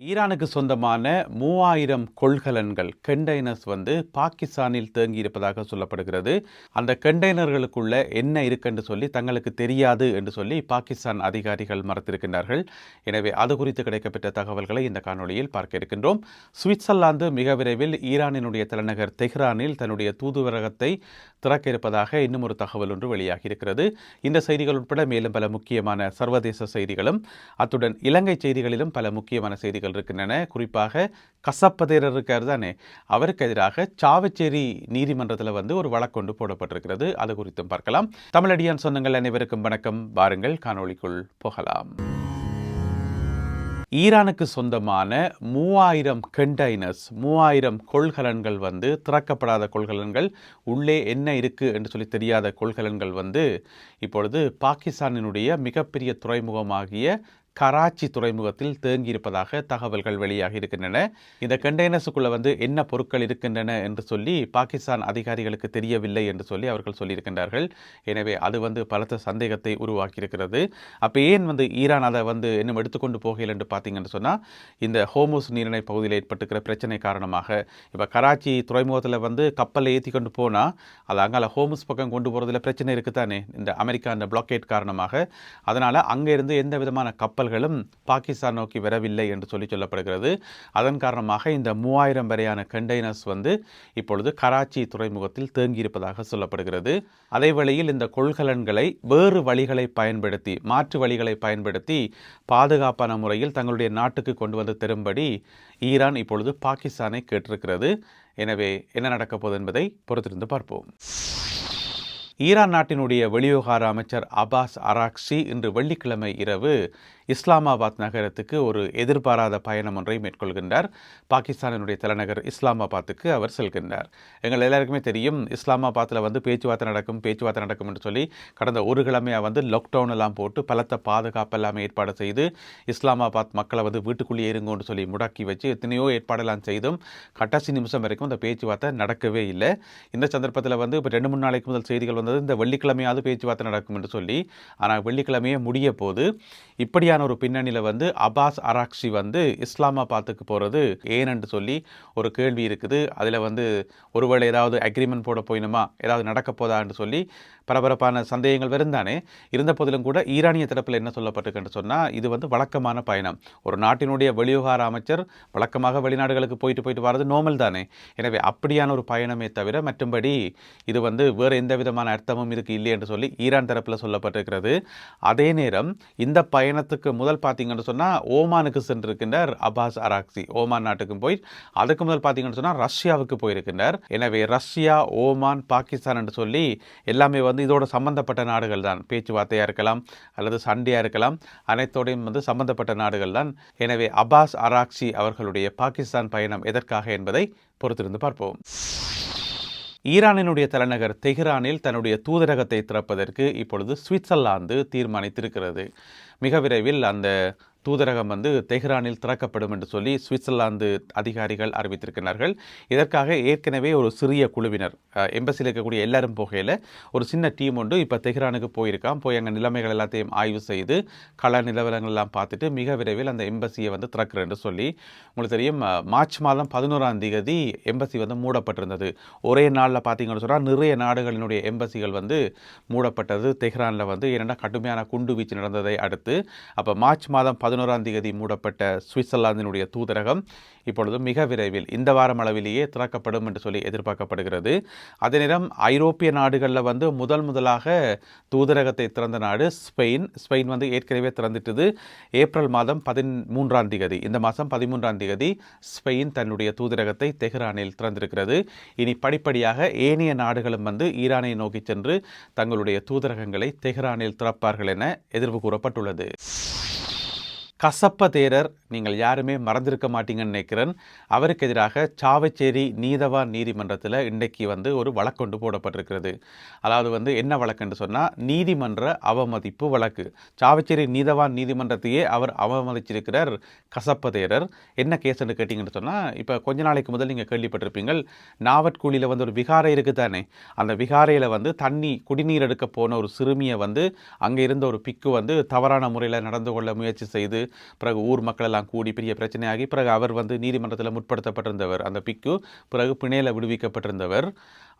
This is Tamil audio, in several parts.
ஈரானுக்கு சொந்தமான 3000 கொள்கலன்கள் கண்டெய்னர்ஸ் பாகிஸ்தானில் தேங்கியிருப்பதாக சொல்லப்படுகிறது. அந்த கண்டெய்னர்களுக்குள்ள என்ன இருக்குன்னு சொல்லி தங்களுக்கு தெரியாது என்று சொல்லி பாகிஸ்தான் அதிகாரிகள் மறுத்திருக்கின்றார்கள். எனவே அது குறித்து கிடைக்கப்பட்ட தகவல்களை இந்த காணொலியில் பார்க்க இருக்கின்றோம். சுவிட்சர்லாந்து மிக விரைவில் ஈரானினுடைய தலைநகர் தெஹ்ரானில் தன்னுடைய தூதுவரகத்தை திறக்க இருப்பதாக இன்னும் ஒரு தகவல் ஒன்று வெளியாகி இருக்கிறது. இந்த செய்திகள் உட்பட மேலும் பல முக்கியமான சர்வதேச செய்திகளும் அத்துடன் இலங்கை செய்திகளிலும் பல முக்கியமான செய்திகள் இருக்கின்றன. குறிப்பாக கசப்பதேரர் இருக்கார் தானே, அவருக்கு எதிராக சாவச்சேரி நீதிமன்றத்தில் ஒரு வழக்கொண்டு போடப்பட்டிருக்கிறது. அது குறித்தும் பார்க்கலாம். தமிழடியான் சொந்தங்கள் அனைவருக்கும் வணக்கம். வாருங்கள் காணொளிக்குள் போகலாம். ஈரானுக்கு சொந்தமான 3000 கண்டெய்னர்ஸ் 3000 கொள்கலன்கள் திறக்கப்படாத கொள்கலன்கள், உள்ளே என்ன இருக்குது என்று சொல்லி தெரியாத கொள்கலன்கள் இப்பொழுது பாகிஸ்தானினுடைய மிகப்பெரிய துறைமுகமாகிய கராச்சி துறைமுகத்தில் தேங்கியிருப்பதாக தகவல்கள் வெளியாகி இருக்கின்றன. இந்த கண்டெய்னர்ஸுக்குள்ள என்ன பொருட்கள் இருக்கின்றன என்று சொல்லி பாகிஸ்தான் அதிகாரிகளுக்கு தெரியவில்லை என்று சொல்லி அவர்கள் சொல்லியிருக்கின்றார்கள். எனவே அது பலத்த சந்தேகத்தை உருவாக்கி இருக்கிறது. அப்போ ஏன் ஈரான் அதை இன்னும் எடுத்துக்கொண்டு போகல என்று பார்த்தீங்கன்னு சொன்னால், இந்த ஹோமுஸ் நீரிணை பகுதியில் ஏற்பட்டுக்கிற பிரச்சனை காரணமாக இப்போ கராச்சி துறைமுகத்தில் கப்பலை ஏற்றி கொண்டு போனால் அது அங்கால ஹோமுஸ் பக்கம் கொண்டு போகிறதுல பிரச்சனை இருக்குதானே, இந்த அமெரிக்கா அந்த பிளாக்கேட் காரணமாக. அதனால் அங்கே இருந்து எந்த விதமான கப்பல்களும் பாகிஸ்தான் நோக்கி வரவில்லை என்று சொல்லப்படுகிறது. அதன் காரணமாக இந்த 3000 வரையான கண்டெய்னர்ஸ் இப்பொழுது கராச்சி துறைமுகத்தில் தேங்கியிருப்பதாக சொல்லப்படுகிறது. அதே வேளையில் இந்த கொள்கலன்களை வேறு வழிகளை பயன்படுத்தி, மாற்று வழிகளை பயன்படுத்தி பாதுகாப்பான முறையில் தங்களுடைய நாட்டுக்கு கொண்டு வந்து தரும்படி ஈரான் இப்பொழுது பாகிஸ்தானை கேட்டிருக்கிறது. எனவே என்ன நடக்கப் போகுது என்பதை பொறுத்திருந்து பார்ப்போம். ஈரான் நாட்டினுடைய வெளிவிவகார அமைச்சர் அப்பாஸ் அராக்சி இன்று வெள்ளிக்கிழமை இரவு இஸ்லாமாபாத் நகரத்துக்கு ஒரு எதிர்பாராத பயணம் ஒன்றை மேற்கொள்கின்றார். பாகிஸ்தானினுடைய தலைநகர் இஸ்லாமாபாத்துக்கு அவர் செல்கின்றார். எங்கள் எல்லாருக்குமே தெரியும், இஸ்லாமாபாத்தில் பேச்சுவார்த்தை நடக்கும் என்று சொல்லி கடந்த ஒரு கிழமையாக லாக்டவுன் எல்லாம் போட்டு பலத்த பாதுகாப்பு எல்லாம் ஏற்பாடு செய்து இஸ்லாமாபாத் மக்களை வீட்டுக்குள்ளேயே இருங்கன்னு சொல்லி முடக்கி வச்சு எத்தனையோ ஏற்பாடெல்லாம் செய்தும் கடைசி நிமிஷம் வரைக்கும் அந்த பேச்சுவார்த்தை நடக்கவே இல்லை. இந்த சந்தர்ப்பத்தில் இப்போ 2-3 நாளைக்கு முதல் செய்திகள் இந்த வெள்ளிக்கிழமையாவது பேச்சுவார்த்தை நடக்கும் என்று சொல்லி, ஆனால் வெள்ளிக்கிழமையே முடிய போது இப்படியான ஒரு பின்னணியில் அப்பாஸ் அராக்சி இஸ்லாமாபாத்துக்கு போகிறது ஏனென்று சொல்லி ஒரு கேள்வி இருக்குது. அதில் ஒருவேளை ஏதாவது அக்ரிமெண்ட் போட போயினுமா, ஏதாவது நடக்க போதா என்று சொல்லி பரபரப்பான சந்தேகங்கள் வருந்தானே. இருந்த போதிலும் கூட ஈரானிய தரப்பில் என்ன சொல்லப்பட்டிருக்குன்னு சொன்னால், இது வழக்கமான பயணம். ஒரு நாட்டினுடைய வெளிவிவகார அமைச்சர் வழக்கமாக வெளிநாடுகளுக்கு போயிட்டு வர்றது நோமல் தானே. எனவே அப்படியான ஒரு பயணமே தவிர மற்றும்படி இது வேறு எந்த விதமான அர்த்தமும் இதுக்கு இல்லை என்று சொல்லி ஈரான் தரப்பில் சொல்லப்பட்டிருக்கிறது. அதே நேரம் இந்த பயணத்துக்கு முதல் பார்த்தீங்கன்னு சொன்னால் ஓமானுக்கு சென்றிருக்கின்றார் அப்பாஸ் அராக்சி. ஓமான் நாட்டுக்கும் போய் அதுக்கு முதல் பார்த்தீங்கன்னு சொன்னால் ரஷ்யாவுக்கு போயிருக்கின்றார். எனவே ரஷ்யா, ஓமான், பாகிஸ்தான் என்று சொல்லி எல்லாமே இதோட சம்பந்தப்பட்ட நாடுகள் தான். பேச்சுவார்த்தையாக இருக்கலாம் அல்லது சண்டையாக இருக்கலாம், அனைத்தோடையும் சம்பந்தப்பட்ட நாடுகள் தான். எனவே அப்பாஸ் அராக்சி அவர்களுடைய பாகிஸ்தான் பயணம் எதற்காக என்பதை பொறுத்திருந்து பார்ப்போம். ஈரானினுடைய தலைநகர் தெஹ்ரானில் தன்னுடைய தூதரகத்தை திறப்பதற்கு இப்பொழுது சுவிட்சர்லாந்து தீர்மானித்திருக்கிறது. மிக விரைவில் அந்த தூதரகம் தெஹ்ரானில் திறக்கப்படும் என்று சொல்லி சுவிட்சர்லாந்து அதிகாரிகள் அறிவித்திருக்கிறார்கள். இதற்காக ஏற்கனவே ஒரு சிறிய குழுவினர், எம்பசியில் இருக்கக்கூடிய எல்லாரும் போகையில் ஒரு சின்ன டீம் ஒன்று இப்போ தெஹ்ரானுக்கு போயிருக்கான். போய் அங்கே நிலைமைகள் எல்லாத்தையும் ஆய்வு செய்து கள நிலவரங்கள் எல்லாம் பார்த்துட்டு மிக விரைவில் அந்த எம்பசியை திறக்கிறேன் என்று சொல்லி, உங்களுக்கு தெரியும், மார்ச் மாதம் 11ஆம் தேதி எம்பசி மூடப்பட்டிருந்தது. ஒரே நாளில் பார்த்தீங்கன்னு சொன்னால் நிறைய நாடுகளினுடைய எம்பசிகள் மூடப்பட்டது தெஹ்ரானில் ஏன்னா கடுமையான குண்டு வீச்சு நடந்ததை அடுத்து. அப்போ மார்ச் மாதம் 11ஆம் தேதி மூடப்பட்ட சுவிட்சர்லாந்தினுடைய தூதரகம் இப்பொழுது மிக விரைவில் இந்த வாரம் அளவிலேயே திறக்கப்படும் என்று சொல்லி எதிர்பார்க்கப்படுகிறது. அதே நேரம் ஐரோப்பிய நாடுகளில் முதலாக தூதரகத்தை திறந்த நாடு ஸ்பெயின். ஏற்கனவே திறந்துட்டது. ஏப்ரல் மாதம் 13ஆம் தேதி, இந்த மாதம் 13ஆம் தேதி ஸ்பெயின் தன்னுடைய தூதரகத்தை தெஹ்ரானில் திறந்திருக்கிறது. இனி படிப்படியாக ஏனைய நாடுகளும் ஈரானை நோக்கி சென்று தங்களுடைய தூதரகங்களை தெஹ்ரானில் திறப்பார்கள் என எதிர்வு கூறப்பட்டுள்ளது. கசப்பதேரர் நீங்கள் யாருமே மறந்திருக்க மாட்டீங்கன்னு நினைக்கிறேன். அவருக்கு எதிராக சாவச்சேரி நீதவான் நீதிமன்றத்தில் இன்றைக்கு ஒரு வழக்கொண்டு போடப்பட்டிருக்கிறது. அதாவது என்ன வழக்குன்னு சொன்னால், நீதிமன்ற அவமதிப்பு வழக்கு. சாவச்சேரி நீதவான் நீதிமன்றத்தையே அவர் அவமதிச்சிருக்கிறார் கசப்பதேரர். என்ன கேஸ்ன்னு கேட்டிங்கன்னு சொன்னால், இப்போ கொஞ்ச நாளைக்கு முதல் நீங்கள் கேள்விப்பட்டிருப்பீங்கள், நாவற்கூலியில் ஒரு விகாரை இருக்குது தானே, அந்த விகாரையில் தண்ணி குடிநீர் எடுக்க போன ஒரு சிறுமியை அங்கே இருந்த ஒரு பிக்கு தவறான முறையில் நடந்து கொள்ள முயற்சி செய்து பிறகு ஊர் மக்கள் எல்லாம் கூடி பெரிய பிரச்சனையாகி பிறகு அவர் வந்து நீதிமன்றத்தில் முற்படுத்தப்பட்டிருந்தவர். அந்த பிக்கு பிறகு பிணையில் விடுவிக்கப்பட்டிருந்தவர்.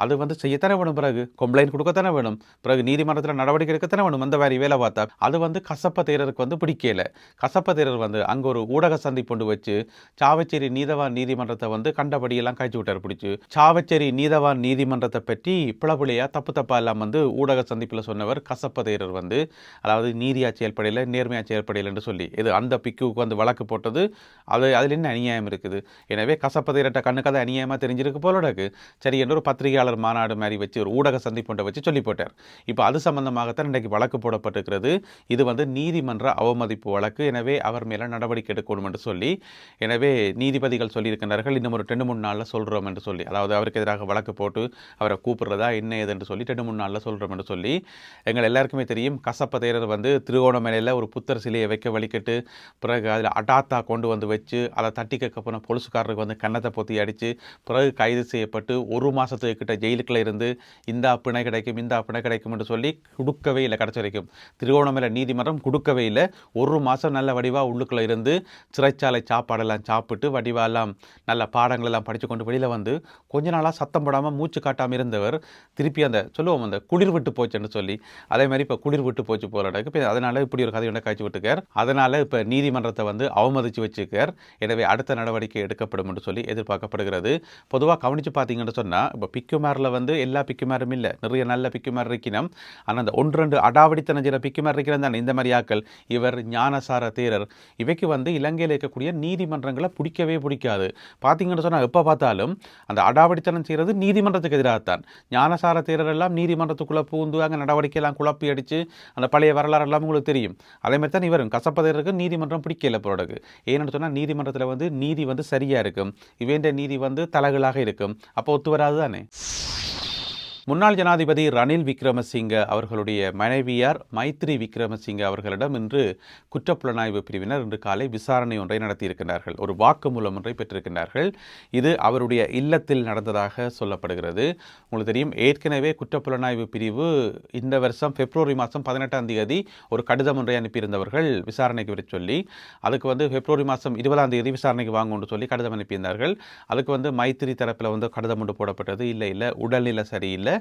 அது வந்து செய்யத்தானே வேணும், பிறகு கம்ப்ளைண்ட் கொடுக்கத்தானே வேணும், பிறகு நீதிமன்றத்தில் நடவடிக்கை எடுக்கத்தானே வேணும். அந்த மாதிரி வேலை பார்த்தா அது வந்து கசப்ப தேரருக்கு வந்து பிடிக்கல. கசப்ப தேரர் வந்து அங்கே ஒரு ஊடக சந்திப்பு கொண்டு வச்சு சாவச்சேரி நீதவான் நீதிமன்றத்தை வந்து கண்டபடியெல்லாம் காய்ச்சி விட்டார் பிடிச்சி. சாவச்சேரி நீதவான் நீதிமன்றத்தை பற்றி பிளபுலையா தப்பா எல்லாம் வந்து ஊடக சந்திப்பில் சொன்னவர் கசப்ப தேரர் வந்து, அதாவது நீதியா செயல்படையில் நேர்மையா செயல்படையில் என்று சொல்லி இது அந்த பிக்குக்கு வந்து வழக்கு போட்டது. அதில் என்ன அநியாயம் இருக்குது? எனவே கசப்ப தேரட்ட கண்ணுக்கு அநியாயமாக தெரிஞ்சிருக்கு போலடக்கு. சரி என்று ஒரு பத்திரிகையாளர் மாநாடு மாதிரி வச்சு ஒரு ஊடக சந்திப்பொன்றை வச்சு சொல்லி போட்டார். இப்போ அது சம்பந்தமாகத்தான் இன்றைக்கு வழக்கு போடப்பட்டிருக்கிறது. இது வந்து நீதிமன்ற அவமதிப்பு வழக்கு. எனவே அவர் மேலே நடவடிக்கை எடுக்கணும் என்று சொல்லி, எனவே நீதிபதிகள் சொல்லியிருக்கிறார்கள் இன்னும் ஒரு 2-3 நாளில் சொல்கிறோம் என்று சொல்லி, அதாவது அவருக்கு எதிராக வழக்கு போட்டு அவரை கூப்பிடுறதா என்ன ஏதுன்னு சொல்லி 2-3 நாளில் சொல்கிறோம் என்று சொல்லி. எங்கள் எல்லாருக்குமே தெரியும் கசப்ப தேரர் வந்து திருகோணமலையில் ஒரு புத்தர் சிலையை வைக்க வலிக்கட்டு பிறகு அதில் அடாத்தா கொண்டு வந்து வச்சு அதை தட்டி கேட்க போன போலீஸ்காரருக்கு வந்து கன்னத்தை பொத்தி அடித்து பிறகு கைது செய்யப்பட்டு 1 மாதத்துக்கு கிட்ட ஜெயிலுக்குள்ள இருந்து இந்த பிணை கிடைக்கும் என்று சொல்லி கொடுக்கவே இல்லை. கடைசி வரைக்கும் திருகோணமலை நீதிமன்றம் கொடுக்கவே இல்லை. 1 மாதம் நல்ல வடிவாக உள்ளுக்குள்ளே இருந்து சிறைச்சாலை சாப்பாடெல்லாம் சாப்பிட்டு வடிவாலாம் நல்ல பாடங்கள் எல்லாம் படித்து கொண்டு வெளியில் வந்து கொஞ்ச நாளாக சத்தம் போடாமல் மூச்சு காட்டாமல் இருந்தவர் திருப்பி அந்த சொல்லுவோம் அந்த குளிர் விட்டு போச்சுன்னு சொல்லி, அதே மாதிரி இப்போ குளிர் விட்டு போச்சு போல இப்போ அதனால் இப்படி ஒரு கதையோட காய்ச்சி விட்டுக்கார். அதனால் இப்போ நீதிமன்றத்தை வந்து அவமதித்து வச்சுக்கார். எனவே அடுத்த நடவடிக்கை எடுக்கப்படும் என்று சொல்லி எதிர்பார்க்கப்படுகிறது. பொதுவாக கவனித்து பார்த்தீங்கன்னு சொன்னால் இப்போ பிக்குமாரில் வந்து எல்லா பிக்குமாரும் இல்லை, நிறைய நல்ல பிக்குமார் இருக்கணும். ஆனால் அந்த 1-2 அடாவடித்தனம் செய்கிற பிக்குமார் இருக்கிறது தானே இந்த மாதிரி ஆக்கள். இவர் ஞானசார தேரர் இவைக்கு வந்து இலங்கையில் இருக்கக்கூடிய நீதிமன்றங்களை பிடிக்காது. பார்த்தீங்கன்னு சொன்னால் எப்போ பார்த்தாலும் அந்த அடாவடித்தனம் செய்கிறது நீதிமன்றத்துக்கு எதிராகத்தான். ஞானசார தேரர் எல்லாம் நீதிமன்றத்துக்குள்ளே பூந்து அங்கே நடவடிக்கையெல்லாம் குழப்பி அடித்து அந்த பழைய வரலாறு எல்லாம் உங்களுக்கு தெரியும். அதே மாதிரி தான் இவரும் கசப்ப தேரருக்கு நீதிமன்றம் பிடிக்கல போறதுக்கு. ஏன்னு சொன்னால் நீதிமன்றத்தில் வந்து நீதி வந்து சரியாக இருக்கும், இவேண்ட நீதி வந்து தலைகளாக இருக்கும். அப்போ ஒத்து வராது தானே. முன்னாள் ஜனாதிபதி ரணில் விக்ரமசிங்க அவர்களுடைய மனைவியார் மைத்ரி விக்ரமசிங்க அவர்களிடம் இன்று குற்றப்புலனாய்வு பிரிவினர் இன்று காலை விசாரணை ஒன்றை நடத்தியிருக்கிறார்கள். ஒரு வாக்குமூலம் ஒன்றை பெற்றிருக்கிறார்கள். இது அவருடைய இல்லத்தில் நடந்ததாக சொல்லப்படுகிறது. உங்களுக்கு தெரியும் ஏற்கனவே குற்றப்புலனாய்வு பிரிவு இந்த வருஷம் பிப்ரவரி மாதம் 18ஆம் தேதி ஒரு கடிதம் ஒன்றை அனுப்பியிருந்தவர்கள் விசாரணைக்கு வர சொல்லி. அதுக்கு வந்து பிப்ரவரி மாதம் 20ஆம் தேதி விசாரணைக்கு வாங்கன்னு சொல்லி கடிதம் அனுப்பியிருந்தார்கள். அதுக்கு வந்து மைத்ரி தரப்பில் வந்து கடிதம் ஒன்று போடப்பட்டது. இல்லை உடல்நிலை சரியில்லை,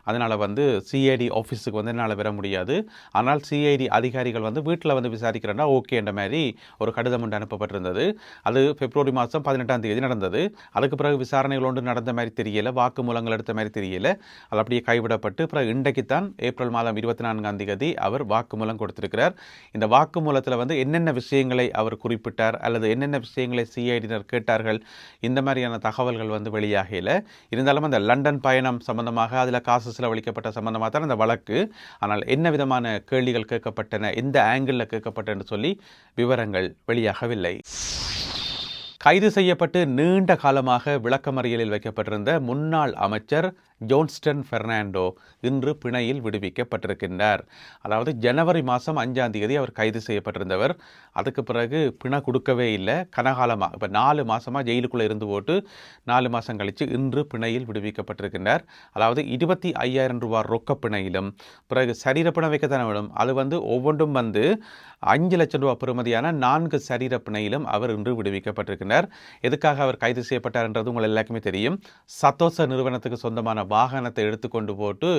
அதனால் வந்து சிஐடி ஆஃபீஸுக்கு வந்து என்னால் வர முடியாது, ஆனால் சிஐடி அதிகாரிகள் வந்து வீட்டில் வந்து விசாரிக்கிறேன்னா ஓகே என்ற மாதிரி ஒரு கடிதம் ஒன்று அனுப்பப்பட்டிருந்தது. அது பிப்ரவரி மாதம் 18ஆம் தேதி நடந்தது. அதுக்கு பிறகு விசாரணைகள் ஒன்று நடந்த மாதிரி தெரியல, வாக்குமூலங்கள் எடுத்த மாதிரி தெரியல. அது அப்படியே கைவிடப்பட்டு பிறகு இன்றைக்குத்தான் ஏப்ரல் மாதம் 24ஆம் தேதி அவர் வாக்குமூலம் கொடுத்திருக்கிறார். இந்த வாக்குமூலத்தில் வந்து என்னென்ன விஷயங்களை அவர் குறிப்பிட்டார் அல்லது என்னென்ன விஷயங்களை சிஐடியினர் கேட்டார்கள் இந்த மாதிரியான தகவல்கள் வந்து வெளியாகல. இருந்தாலும் அந்த லண்டன் பயணம் சம்பந்தமாக அதில் காசு செலவழிக்கப்பட்ட சம்பந்தமாக தான் அந்த வழக்கு. ஆனால் என்ன விதமான கேள்விகள் கேட்கப்பட்டன, எந்த ஆங்கிளில் கேட்கப்பட்டன சொல்லி விவரங்கள் வெளியாகவில்லை. கைது செய்யப்பட்டு நீண்ட காலமாக விளக்கமறியலில் வைக்கப்பட்டிருந்த முன்னாள் அமைச்சர் ஜோன்ஸ்டன் பெர்னாண்டோ இன்று பிணையில் விடுவிக்கப்பட்டிருக்கின்றார். அதாவது ஜனவரி மாதம் 5ஆம் தேதி அவர் கைது செய்யப்பட்டிருந்தவர். அதுக்கு பிறகு பிணை கொடுக்கவே இல்லை, கனகாலமாக இப்போ 4 மாதமாக ஜெயிலுக்குள்ளே இருந்து போட்டு 4 மாதம் கழித்து இன்று பிணையில் விடுவிக்கப்பட்டிருக்கின்றார். அதாவது 25,000 ரூபாய் ரொக்க பிணையிலும் பிறகு சரீர பிணை வைக்கத்தானே வேணும், அது வந்து ஒவ்வொன்றும் வந்து 5 லட்சம் ரூபாய் பெறுமதியான 4 சரீர பிணையிலும் அவர் இன்று விடுவிக்கப்பட்டிருக்கிறார். எதுக்காக அவர் கைது செய்யப்பட்டார் என்றது உங்கள் எல்லாருக்குமே தெரியும். சத்தோச நிறுவனத்துக்கு சொந்தமான வாகனத்தை எடுத்துக்கொண்டு போட்டு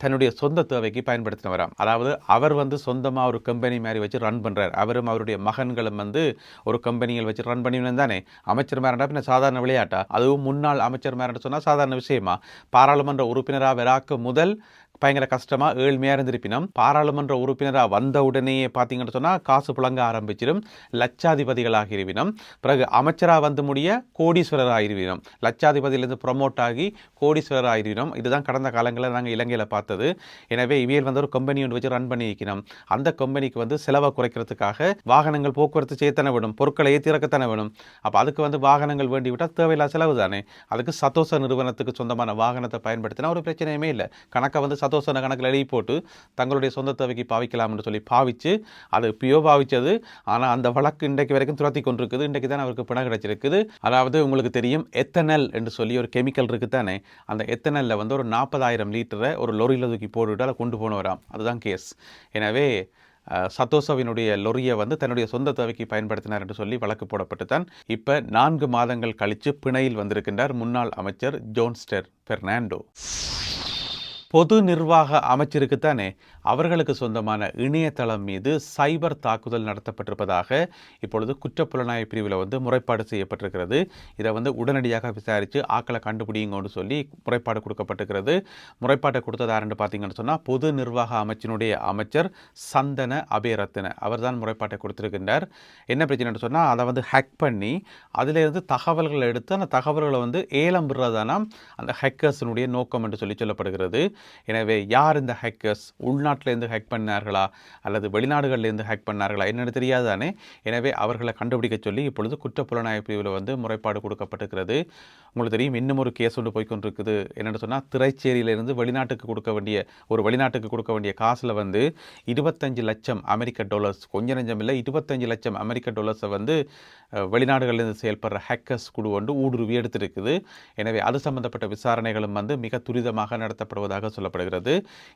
தன்னுடைய சொந்த தேவைக்கு பயன்படுத்தினவராம். அதாவது அவர் வந்து சொந்தமாக ஒரு கம்பெனி மாதிரி வச்சு ரன் பண்ணுறார். அவரும் அவருடைய மகன்களும் வந்து ஒரு கம்பெனிகள் வச்சு ரன் பண்ணிவிடும் தானே. அமைச்சர் மேரண்டா பின்ன சாதாரண விளையாட்டா? அதுவும் முன்னாள் அமைச்சர் மேரண்ட சொன்னால் சாதாரண விஷயமா? பாராளுமன்ற உறுப்பினராக வராக்கு முதல் பயங்கர கஷ்டமாக ஏழ்மையாக இருந்திருப்பினும் பாராளுமன்ற உறுப்பினராக வந்த உடனேயே பார்த்தீங்கன்னு சொன்னால் காசு புழங்க ஆரம்பிச்சிடும், லட்சாதிபதிகளாக இருவினம். பிறகு அமைச்சராக வந்து முடிய கோடீஸ்வரராக இருவினம், லட்சாதிபதியிலிருந்து ப்ரொமோட் ஆகி கோடீஸ்வரராக இருவினம். இதுதான் கடந்த காலங்களில் நாங்கள் இலங்கையில் பார்த்தது. எனவே இவையில் வந்து ஒரு கம்பெனி ஒன்று வச்சு ரன் பண்ணி வைக்கணும். அந்த கம்பெனிக்கு வந்து செலவை குறைக்கிறதுக்காக வாகனங்கள் போக்குவரத்து செய்யத்தானே வேணும், பொருட்களை ஏற்றி இறக்கத்தானே வேணும். அப்போ அதுக்கு வந்து வாகனங்கள் வேண்டி விட்டால் தேவையில்லாத செலவு தானே. அதுக்கு சத்தோச நிறுவனத்துக்கு சொந்தமான வாகனத்தை பயன்படுத்தினா ஒரு பிரச்சனையுமே இல்லை. கணக்கை வந்து சந்தோஷன கணக்கில் எழுதி போட்டு தங்களுடைய சொந்த தேவைக்கு பாவிக்கலாம் என்று சொல்லி பாவிச்சு அது பியோ பாவிச்சது. ஆனால் அந்த வழக்கு இன்றைக்கு வரைக்கும் துரத்தி கொண்டிருக்குது. இன்றைக்கு தான் அவருக்கு பிணை கிடைச்சிருக்குது. அதாவது உங்களுக்கு தெரியும் எத்தனல் என்று சொல்லி ஒரு கெமிக்கல் இருக்குது தானே, அந்த எத்தனலில் வந்து ஒரு 40,000 லிட்டரை ஒரு லொரியில் தூக்கி போட்டுவிட்டு அதை கொண்டு போனவராம். அதுதான் கேஸ். எனவே சத்தோசவினுடைய லொரியை வந்து தன்னுடைய சொந்த தேவைக்கு பயன்படுத்தினார் என்று சொல்லி வழக்கு போடப்பட்டு தான் இப்போ 4 மாதங்கள் கழித்து பிணையில் வந்திருக்கின்றார் முன்னாள் அமைச்சர் ஜோன்ஸ்டர் பெர்னாண்டோ. பொது நிர்வாக அமைச்சருக்குத்தானே அவர்களுக்கு சொந்தமான இணையதளம் மீது சைபர் தாக்குதல் நடத்தப்பட்டிருப்பதாக இப்பொழுது குற்றப்புலனாய்வு பிரிவில் வந்து முறைப்பாடு செய்யப்பட்டிருக்கிறது. இதை வந்து உடனடியாக விசாரித்து ஆக்களை கண்டுபிடிங்கன்னு சொல்லி முறைப்பாடு கொடுக்கப்பட்டிருக்கிறது. முறைப்பாட்டை கொடுத்தது யாருன்னு பார்த்தீங்கன்னு சொன்னால் பொது நிர்வாக அமைச்சினுடைய அமைச்சர் சந்தன அபேரத்ன அவர் தான் முறைப்பாட்டை கொடுத்திருக்கின்றார். என்ன பிரச்சனைன்னு சொன்னால் அதை வந்து ஹேக் பண்ணி அதிலிருந்து தகவல்களை எடுத்து அந்த தகவல்களை வந்து ஏலம் விடுறதானா அந்த ஹேக்கர்ஸினுடைய நோக்கம் என்று சொல்லப்படுகிறது. எனவே யார் இந்த ஹேக்கர்ஸ், உள்நாட்டிலேருந்து ஹேக் பண்ணார்களா அல்லது வெளிநாடுகளிலேருந்து ஹேக் பண்ணார்களா என்னென்னு தெரியாதானே. எனவே அவர்களை கண்டுபிடிக்க சொல்லி இப்பொழுது குற்றப்புலனாய்வு பிரிவில் வந்து முறைப்பாடு கொடுக்கப்பட்டிருக்கிறது. உங்களுக்கு தெரியும் இன்னும் ஒரு கேஸ் ஒன்று போய்கொண்டிருக்குது. என்னென்னு சொன்னால் திரைச்சேரியிலிருந்து வெளிநாட்டுக்கு கொடுக்க வேண்டிய காசில் வந்து 25 லட்சம் அமெரிக்க டாலர்ஸ், கொஞ்சம் நெஞ்சம் இல்லை 25 லட்சம் அமெரிக்க டாலர்ஸை வந்து வெளிநாடுகளிலிருந்து செயல்படுற ஹேக்கர்ஸ் குழு ஒன்று ஊடுருவி எடுத்திருக்குது. எனவே அது சம்பந்தப்பட்ட விசாரணைகளும் வந்து மிக துரிதமாக நடத்தப்படுவதாக சொல்லப்படுகிறது.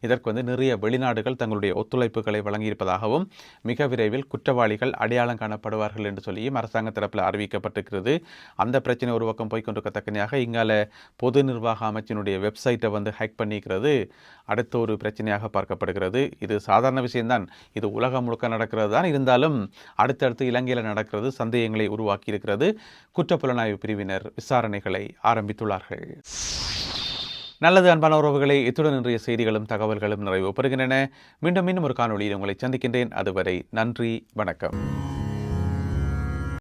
இதற்கு வந்து நிறைய வெளிநாடுகள் தங்களுடைய ஒத்துழைப்புகளை வழங்கியிருப்பதாகவும் மிக விரைவில் குற்றவாளிகள் அடையாளம் காணப்படுவார்கள் என்று சொல்லியும் அரசாங்க தரப்பில் அறிவிக்கப்பட்டிருக்கிறது. அந்த பிரச்சனை ஒரு பக்கம் போய்கொண்டிருக்கத்தக்கனையாக இங்கால பொது நிர்வாக அமைச்சினுடைய வெப்சைட்டை வந்து ஹேக் பண்ணிக்கிறது அடுத்த ஒரு பிரச்சனையாக பார்க்கப்படுகிறது. இது சாதாரண விஷயம்தான், இது உலகம் முழுக்க நடக்கிறது தான். இருந்தாலும் அடுத்தடுத்து இலங்கையில் நடக்கிறது சந்தேகங்களை உருவாக்கி இருக்கிறது. குற்றப்புலனாய்வு பிரிவினர் விசாரணைகளை ஆரம்பித்துள்ளார்கள். நல்லது அன்பான உறவுகளை, இத்துடன் இன்றைய செய்திகளும் தகவல்களும் நிறைவு பெறுகின்றன. மீண்டும் ஒரு காணொளியில் உங்களை சந்திக்கின்றேன். அதுவரை நன்றி, வணக்கம்.